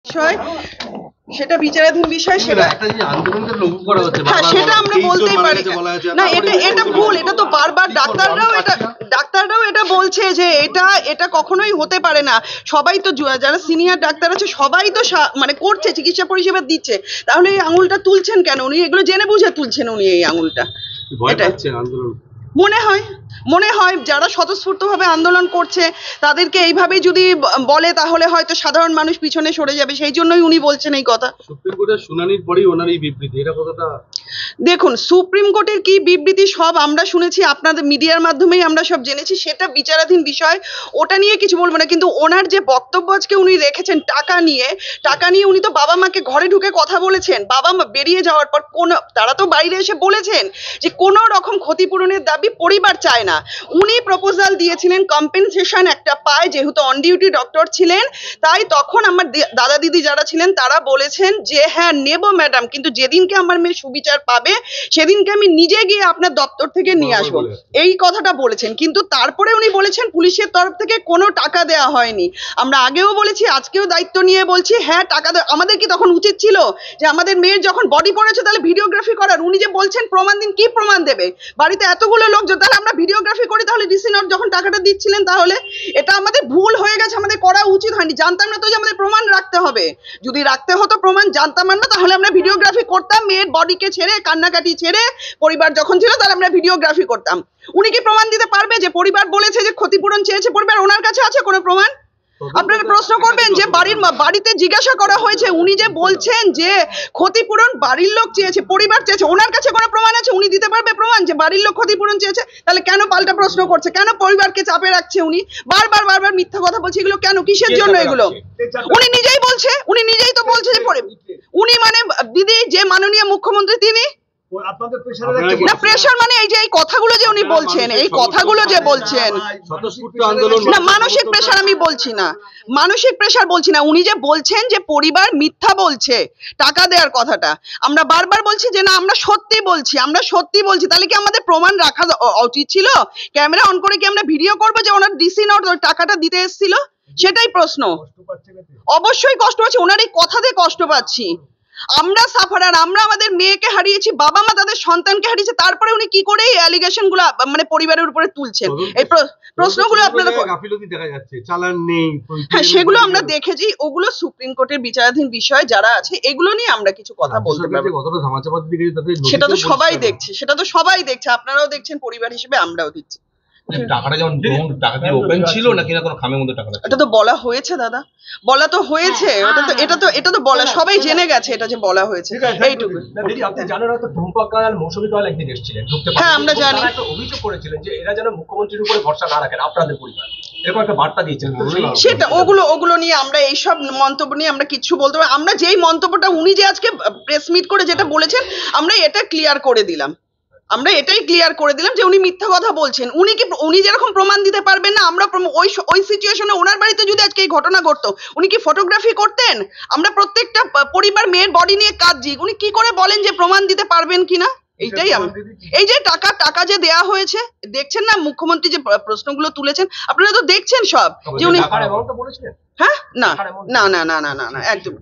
বিষয় সেটা বিচারাধীন বিষয়, সেটা হ্যাঁ সেটা আমরা বলতেই পারি না। এটা ভুল, এটা তো বারবার ডাক্তাররাও এটা বলছে যে এটা কখনোই হতে পারে না। সবাই তো যারা সিনিয়র ডাক্তার আছে সবাই তো মানে করছে, চিকিৎসা পরিষেবা দিচ্ছে, তাহলে এই আঙুলটা তুলছেন কেন উনি? এগুলো জেনে বুঝে তুলছেন উনি এই আঙুলটা। এটা মনে হয় যারা স্বতঃস্ফূর্তভাবে আন্দোলন করছে তাদেরকে এইভাবেই যদি বলে তাহলে হয়তো সাধারণ মানুষ পিছনে সরে যাবে, সেই জন্যই উনি বলছেন এই কথা। সুপ্রিম কোর্টের শুনানির পরেই ওনার এই বিবৃতি, এটা কতটা? দেখুন, সুপ্রিম কোর্টের কি বিবৃতি সব আমরা শুনেছি, আপনাদের মিডিয়ার মাধ্যমেই আমরা সব জেনেছি, সেটা বিচারাধীন বিষয়, ওটা নিয়ে কিছু বলবো না। কিন্তু ওনার যে বক্তব্য আজকে উনি রেখেছেন টাকা নিয়ে উনি তো বাবা মাকে ঘরে ঢুকে কথা বলেছেন। বাবা মা বেরিয়ে যাওয়ার পর তারা তো বাইরে এসে বলেছেন যে কোনো রকম ক্ষতিপূরণের দাবি পরিবার চায় না। উনি প্রপোজাল দিয়েছিলেন কম্পেনসেশন একটা পায়, যেহেতু অন ডিউটি ডক্টর ছিলেন, তাই তখন আমার দাদা দিদি যারা ছিলেন তারা বলেছেন যে হ্যাঁ নেব ম্যাডাম, কিন্তু যেদিনকে আমার মেয়ে সুবিচার পাবে সেদিনকে আমি নিজে গিয়ে আপনার দপ্তর থেকে নিয়ে আসবো, এই কথাটা বলেছেন। কিন্তু তারপরে উনি বলেছেন পুলিশের তরফ থেকে কোনো টাকা দেওয়া হয়নি। আমরা আগেও বলেছি, আজকেও দায়িত্ব নিয়ে বলছি, হ্যাঁ টাকা আমাদের কি তখন উচিত ছিল যে আমাদের মেয়ের যখন বডি পড়েছে তাহলে ভিডিওগ্রাফি করার? উনি যে বলছেন প্রমাণ দিন, কি প্রমাণ দেবে? বাড়িতে এতগুলো লোকজন, তাহলে আমরা ভিডিওগ্রাফি করি, তাহলে ডিসি নোট যখন টাকাটা দিচ্ছিলেন, তাহলে এটা আমাদের ভুল হয়ে গেছে, আমাদের করা উচিত হয়নি। জানতাম না তো যে আমাদের প্রমাণ রাখতে হবে, যদি রাখতে হতো প্রমাণ জানতাম না তাহলে আমরা ভিডিওগ্রাফি করতাম, মেয়ের বডিকে ছেড়ে কান্নাকাটি ছেড়ে পরিবার যখন ছিল তাহলে আমরা ভিডিওগ্রাফি করতাম। উনি কি প্রমাণ দিতে পারবে যে পরিবার বলেছে যে ক্ষতিপূরণ চেয়েছে পরিবার? ওনার কাছে আছে কোনো প্রমাণ? আপনারা প্রশ্ন করবেন যে বাড়িতে জিজ্ঞাসা করা হয়েছে, উনি যে বলছেন যে ক্ষতিপূরণ বাড়ির লোক চেয়েছে পরিবার চেয়েছে, ওনার কাছে কোনো প্রমাণ আছে? উনি দিতে পারবে প্রমাণ যে বাড়ির লোক ক্ষতিপূরণ চেয়েছে? তাহলে কেন পাল্টা প্রশ্ন করছে? কেন পরিবারকে চাপে রাখছে? উনি বারবার মিথ্যা কথা বলছে, এগুলো কেন, কিসের জন্য এগুলো? উনি নিজেই তো বলছে যে উনি মানে দিদি যে মাননীয় মুখ্যমন্ত্রী তিনি না প্রেশার, মানে এই যে এই কথাগুলো যে উনি বলছেন, এই কথাগুলো যে বলছেন না, মানসিক প্রেশার আমি বলছি না, মানসিক প্রেশার বলছি না। উনি যে বলছেন যে পরিবার মিথ্যা বলছে টাকা দেওয়ার কথাটা, আমরা বারবার বলছি যে না আমরা সত্যি বলছি, তাহলে কি আমাদের প্রমাণ রাখা উচিত ছিল? ক্যামেরা অন করে কি আমরা ভিডিও করবো যে ওনার ডিসি নোট টাকাটা দিতে এসেছিল? সেটাই প্রশ্ন। অবশ্যই কষ্ট পাচ্ছি, ওনার এই কথাতে কষ্ট পাচ্ছি। আমরা সাফারার, আমরা আমাদের মেয়েকে হারিয়েছি, বাবা মা তাদের সন্তানকে হারিয়েছে, তারপরে উনি কি করে এই অ্যালিগেশন গুলো মানে পরিবারের উপরে তুলছেন? এই প্রশ্নগুলো আপনারা হ্যাঁ সেগুলো আমরা দেখেছি, ওগুলো সুপ্রিম কোর্টের বিচারাধীন বিষয় যারা আছে এগুলো নিয়ে আমরা কিছু কথা বলতে পারবো। সেটা তো সবাই দেখছে, আপনারাও দেখছেন, পরিবার হিসেবে আমরাও দেখছি। টাকাটা যেমন টাকা দিয়ে ওপেন ছিল নাকি না কোনো খামের মধ্যে টাকা? এটা তো বলা হয়েছে দাদা, বলা তো হয়েছে, এটা তো বলা, সবাই জেনে গেছে এটা যে বলা হয়েছে, এইটুকু। আপনি জানেন হয়তো টুম্পা কাল মৌসুমী কাল একদিন এসেছিলেন, হ্যাঁ আমরা জানি, একটা অভিযোগ করেছিলেন যে এরা যেন মুখ্যমন্ত্রীর উপরে ভরসা না রাখেন, আপনাদের পরিবার এরকম একটা বার্তা দিয়েছেন। সেটা ওগুলো নিয়ে আমরা এইসব মন্তব্য নিয়ে আমরা কিছু বলতে পারি। আমরা যেই মন্তব্যটা উনি যে আজকে প্রেস মিট করে যেটা বলেছেন, আমরা এটা ক্লিয়ার করে দিলাম, যে উনি মিথ্যা কথা বলছেন। উনি যেরকম প্রমাণ দিতে পারবেন না, আমরা ওই সিচুয়েশনে ওনার বাড়িতে যদি আজকে এই ঘটনা ঘটতো উনি কি ফটোগ্রাফি করতেন? আমরা প্রত্যেকটা পরিবার মেয়ের বডি নিয়ে কাঁদছি, উনি কি করে বলেন যে প্রমাণ দিতে পারবেন কিনা? এইটাই এই যে টাকা যে দেয়া হয়েছে, দেখছেন না মুখ্যমন্ত্রী যে প্রশ্নগুলো তুলেছেন, আপনারা তো দেখছেন সব যে উনি হ্যাঁ না একদম।